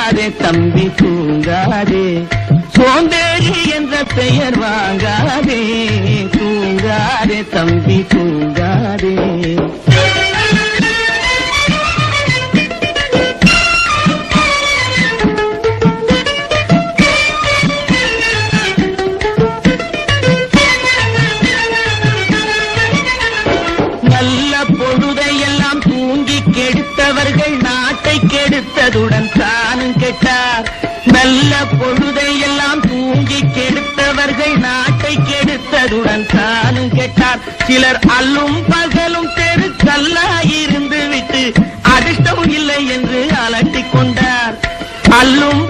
தூங்காதே தம்பி தூங்காதே, சோம்பேறி என்ற பெயர் வாங்காதே, தூங்காதே தம்பி தூங்காதே. நல்ல பொழுதையெல்லாம் தூங்கி கெடுத்தவர்கள் நாட்டை கெடுத்ததுடன் தானும் கெட்டார். நல்ல பொழுதையெல்லாம் தூங்கி கெடுத்தவர்கள் நாட்டை கெடுத்ததுடன் தானும் கெட்டார். சிலர் அல்லும் பகலும் தெருக்கல்லாயிருந்து விட்டு அதிர்ஷ்டம் இல்லை என்று அலட்டிக் கொண்டார். அல்லும்